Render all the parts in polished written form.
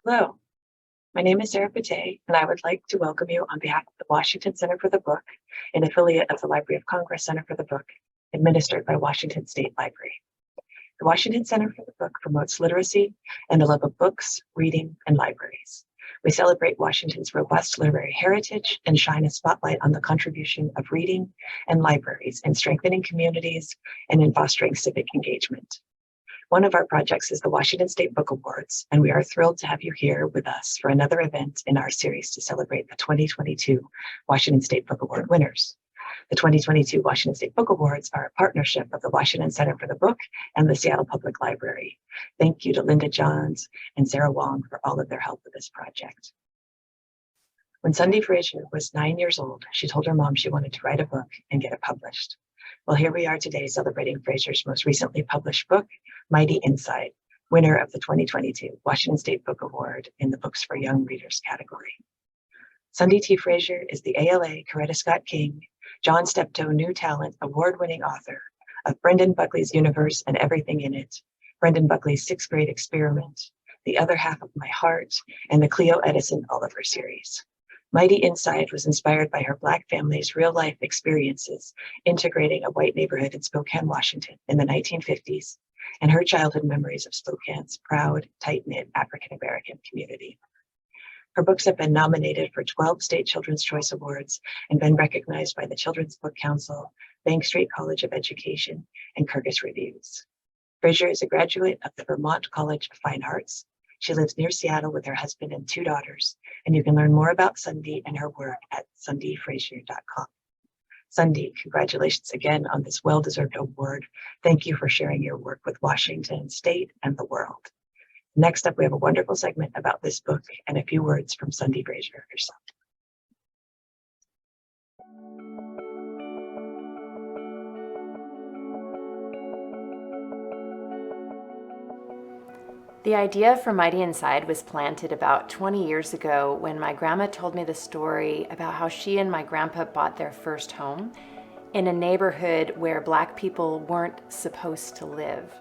Hello, my name is Sarah Pate, and I would like to welcome you on behalf of the Washington Center for the Book, an affiliate of the Library of Congress Center for the Book, administered by Washington State Library. The Washington Center for the Book promotes literacy and the love of books, reading, and libraries. We celebrate Washington's robust literary heritage and shine a spotlight on the contribution of reading and libraries in strengthening communities and in fostering civic engagement. One of our projects is the Washington State Book Awards, and we are thrilled to have you here with us for another event in our series to celebrate the 2022 Washington State Book Award winners. The 2022 Washington State Book Awards are a partnership of the Washington Center for the Book and the Seattle Public Library. Thank you to Linda Johns and Sarah Wong for all of their help with this project. When Sundee Frazier was 9 years old, she told her mom she wanted to write a book and get it published. Well, here we are today celebrating Frazier's most recently published book, Mighty Inside, winner of the 2022 Washington State Book Award in the Books for Young Readers category. Sundee T. Frazier is the ALA Coretta Scott King, John Steptoe New Talent Award-winning author of Brendan Buckley's Universe and Everything in It, Brendan Buckley's Sixth Grade Experiment, The Other Half of My Heart, and the Cleo Edison Oliver series. Mighty Inside was inspired by her Black family's real-life experiences integrating a white neighborhood in Spokane, Washington in the 1950s, and her childhood memories of Spokane's proud, tight-knit African-American community. Her books have been nominated for 12 state Children's Choice Awards and been recognized by the Children's Book Council, Bank Street College of Education, and Kirkus Reviews. Frazier is a graduate of the Vermont College of Fine Arts. She lives near Seattle with her husband and 2 daughters, and you can learn more about Sundee and her work at sundeefrazier.com. Sundee, congratulations again on this well-deserved award. Thank you for sharing your work with Washington State and the world. Next up, we have a wonderful segment about this book and a few words from Sundee Frazier herself. The idea for Mighty Inside was planted about 20 years ago when my grandma told me the story about how she and my grandpa bought their first home in a neighborhood where Black people weren't supposed to live.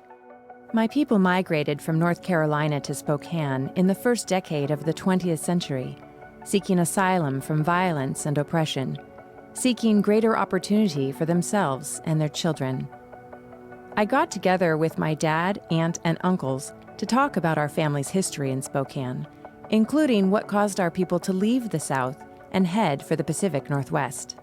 My people migrated from North Carolina to Spokane in the first decade of the 20th century, seeking asylum from violence and oppression, seeking greater opportunity for themselves and their children. I got together with my dad, aunt, and uncles to talk about our family's history in Spokane, including what caused our people to leave the South and head for the Pacific Northwest.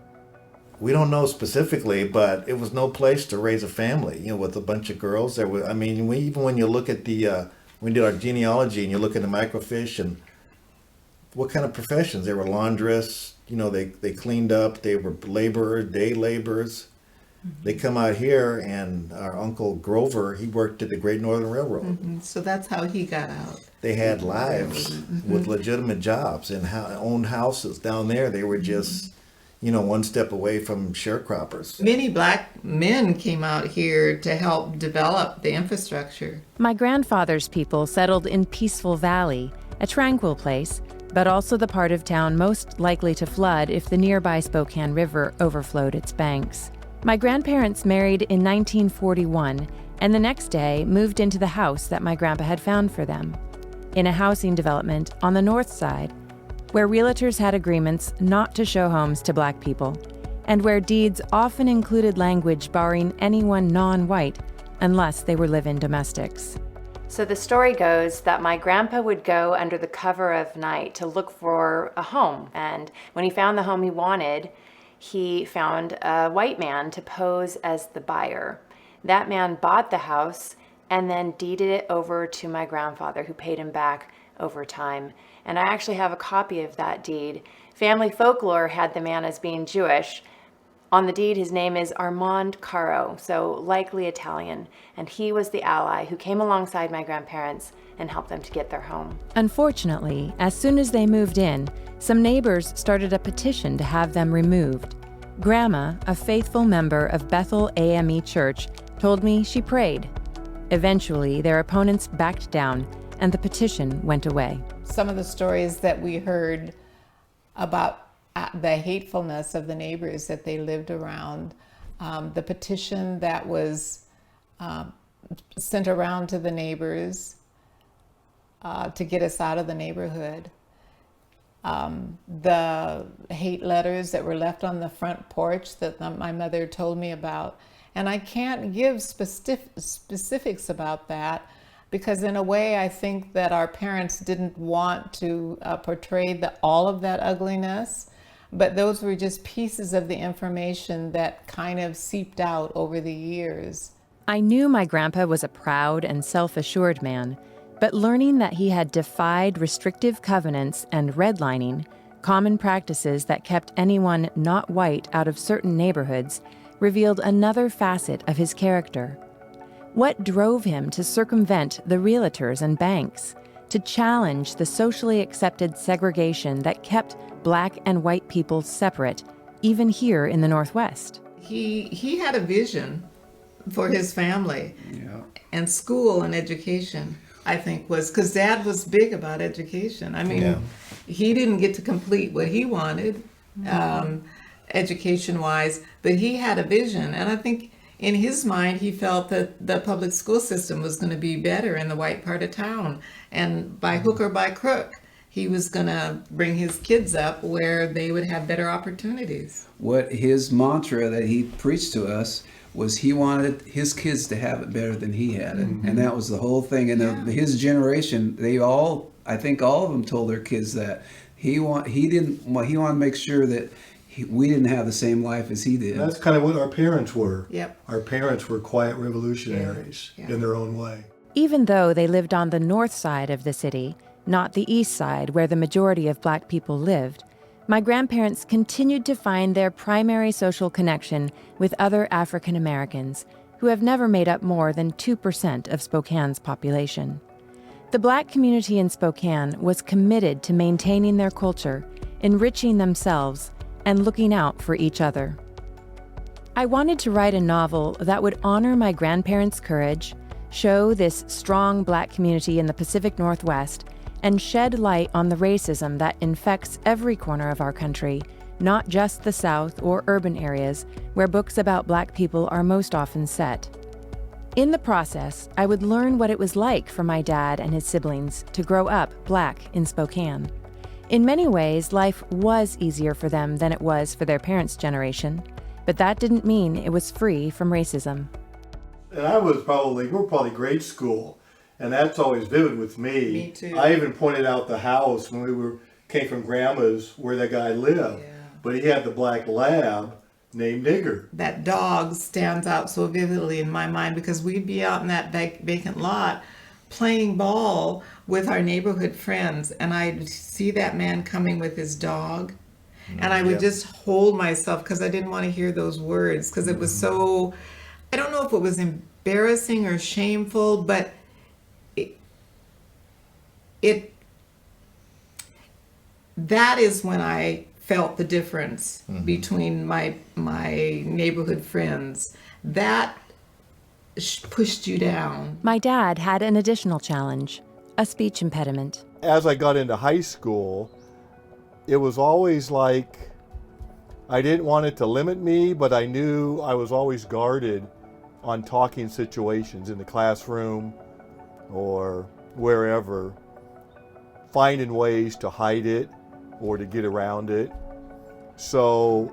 We don't know specifically, but it was no place to raise a family, with a bunch of girls. Even when you look at we did our genealogy and you look at the microfiche and what kind of professions, they were laundress, they cleaned up, they were laborers, day laborers. Mm-hmm. They come out here, and our Uncle Grover, he worked at the Great Northern Railroad. Mm-hmm. So that's how he got out. They had lives with legitimate jobs and owned houses down there. They were just, one step away from sharecroppers. Many Black men came out here to help develop the infrastructure. My grandfather's people settled in Peaceful Valley, a tranquil place, but also the part of town most likely to flood if the nearby Spokane River overflowed its banks. My grandparents married in 1941, and the next day moved into the house that my grandpa had found for them, in a housing development on the north side, where realtors had agreements not to show homes to Black people, and where deeds often included language barring anyone non-white unless they were live-in domestics. So the story goes that my grandpa would go under the cover of night to look for a home, and when he found the home he wanted, he found a white man to pose as the buyer. That man bought the house and then deeded it over to my grandfather, who paid him back over time. And I actually have a copy of that deed. Family folklore had the man as being Jewish. On the deed, his name is Armand Caro, so likely Italian, and he was the ally who came alongside my grandparents and helped them to get their home. Unfortunately, as soon as they moved in, some neighbors started a petition to have them removed. Grandma, a faithful member of Bethel AME Church, told me she prayed. Eventually, their opponents backed down, and the petition went away. Some of the stories that we heard about the hatefulness of the neighbors that they lived around, the petition that was sent around to the neighbors to get us out of the neighborhood. The hate letters that were left on the front porch that my mother told me about. And I can't give specifics about that because in a way I think that our parents didn't want to portray all of that ugliness, but those were just pieces of the information that kind of seeped out over the years. I knew my grandpa was a proud and self-assured man, but learning that he had defied restrictive covenants and redlining, common practices that kept anyone not white out of certain neighborhoods, revealed another facet of his character. What drove him to circumvent the realtors and banks, to challenge the socially accepted segregation that kept Black and white people separate, even here in the Northwest? He had a vision for his family, and school and education, I think, was because Dad was big about education. I mean, he didn't get to complete what he wanted education-wise, but he had a vision. And I think in his mind, he felt that the public school system was going to be better in the white part of town. And by hook or by crook, he was going to bring his kids up where they would have better opportunities. What his mantra that he preached to us was he wanted his kids to have it better than he had it. And that was the whole thing. And his generation, I think all of them told their kids that he wanted to make sure that we didn't have the same life as he did. That's kind of what our parents were. Yep. Our parents were quiet revolutionaries in their own way. Even though they lived on the north side of the city, not the east side where the majority of Black people lived, my grandparents continued to find their primary social connection with other African Americans who have never made up more than 2% of Spokane's population. The Black community in Spokane was committed to maintaining their culture, enriching themselves, and looking out for each other. I wanted to write a novel that would honor my grandparents' courage, show this strong Black community in the Pacific Northwest, and shed light on the racism that infects every corner of our country, not just the South or urban areas where books about Black people are most often set. In the process, I would learn what it was like for my dad and his siblings to grow up Black in Spokane. In many ways, life was easier for them than it was for their parents' generation, but that didn't mean it was free from racism. And we were probably grade school, and that's always vivid with me. Me too. I even pointed out the house when we came from Grandma's where that guy lived. Yeah. But he had the black lab named Nigger. That dog stands out so vividly in my mind because we'd be out in that vacant lot playing ball with our neighborhood friends, and I'd see that man coming with his dog, and I would just hold myself because I didn't want to hear those words because it was so, I don't know if it was embarrassing or shameful, but that is when I felt the difference between my neighborhood friends. That pushed you down. My dad had an additional challenge, a speech impediment. As I got into high school, it was always like I didn't want it to limit me, but I knew I was always guarded on talking situations in the classroom or wherever, finding ways to hide it or to get around it. So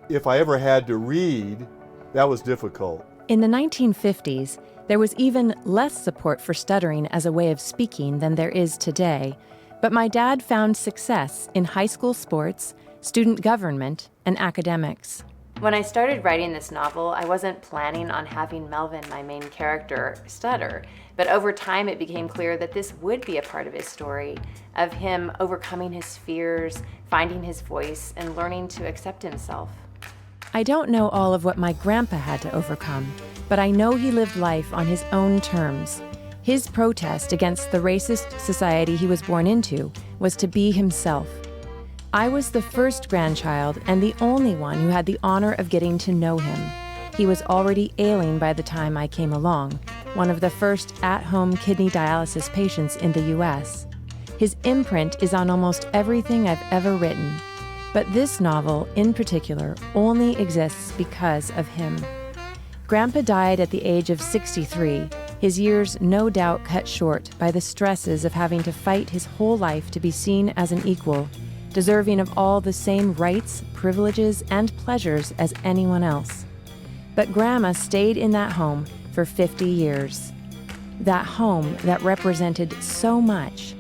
if I ever had to read, that was difficult. In the 1950s, there was even less support for stuttering as a way of speaking than there is today, but my dad found success in high school sports, student government, and academics. When I started writing this novel, I wasn't planning on having Melvin, my main character, stutter, but over time it became clear that this would be a part of his story, of him overcoming his fears, finding his voice, and learning to accept himself. I don't know all of what my grandpa had to overcome, but I know he lived life on his own terms. His protest against the racist society he was born into was to be himself. I was the first grandchild and the only one who had the honor of getting to know him. He was already ailing by the time I came along, one of the first at-home kidney dialysis patients in the U.S. His imprint is on almost everything I've ever written, but this novel, in particular, only exists because of him. Grandpa died at the age of 63, his years no doubt cut short by the stresses of having to fight his whole life to be seen as an equal, deserving of all the same rights, privileges, and pleasures as anyone else. But Grandma stayed in that home for 50 years. That home that represented so much: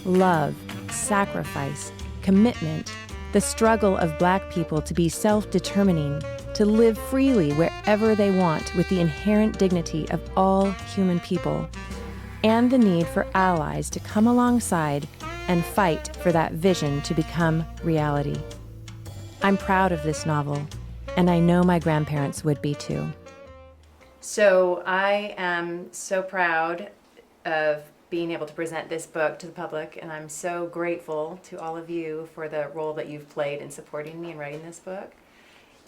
love, sacrifice, commitment, the struggle of Black people to be self-determining, to live freely wherever they want with the inherent dignity of all human people, and the need for allies to come alongside and fight for that vision to become reality. I'm proud of this novel, and I know my grandparents would be too. So I am so proud of being able to present this book to the public, and I'm so grateful to all of you for the role that you've played in supporting me in writing this book.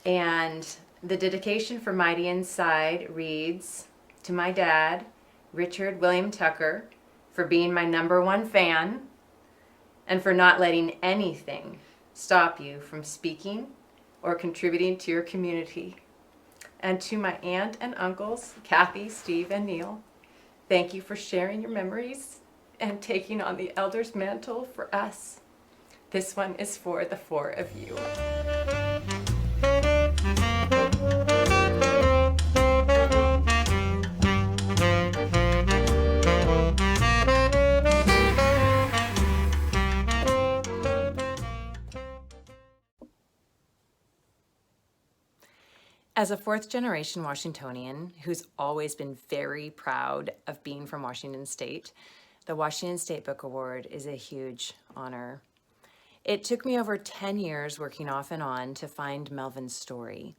And the dedication for Mighty Inside reads, to my dad, Richard William Tucker, for being my #1 fan and for not letting anything stop you from speaking or contributing to your community. And to my aunt and uncles, Kathy, Steve, and Neil, thank you for sharing your memories and taking on the elder's mantle for us. This one is for the 4 of you. As a 4th-generation Washingtonian who's always been very proud of being from Washington State, the Washington State Book Award is a huge honor. It took me over 10 years working off and on to find Melvin's story,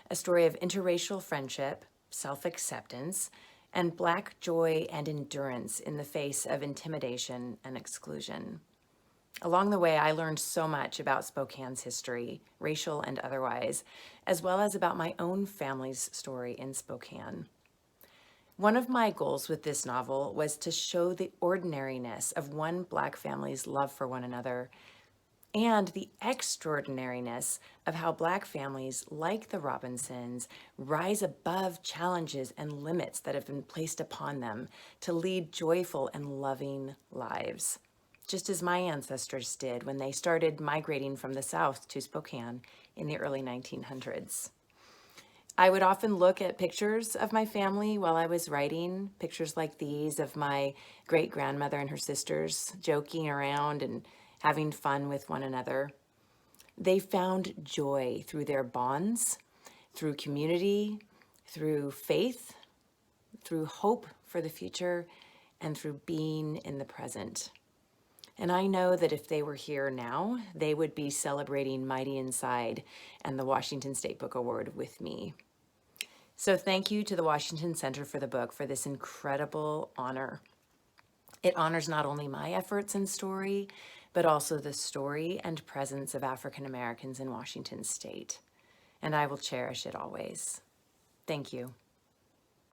a story of interracial friendship, self-acceptance, and Black joy and endurance in the face of intimidation and exclusion. Along the way, I learned so much about Spokane's history, racial and otherwise, as well as about my own family's story in Spokane. One of my goals with this novel was to show the ordinariness of one Black family's love for one another and the extraordinariness of how Black families, like the Robinsons, rise above challenges and limits that have been placed upon them to lead joyful and loving lives, just as my ancestors did when they started migrating from the South to Spokane in the early 1900s. I would often look at pictures of my family while I was writing, pictures like these of my great-grandmother and her sisters joking around and having fun with one another. They found joy through their bonds, through community, through faith, through hope for the future, and through being in the present. And I know that if they were here now, they would be celebrating Mighty Inside and the Washington State Book Award with me. So thank you to the Washington Center for the Book for this incredible honor. It honors not only my efforts and story, but also the story and presence of African Americans in Washington State. And I will cherish it always. Thank you.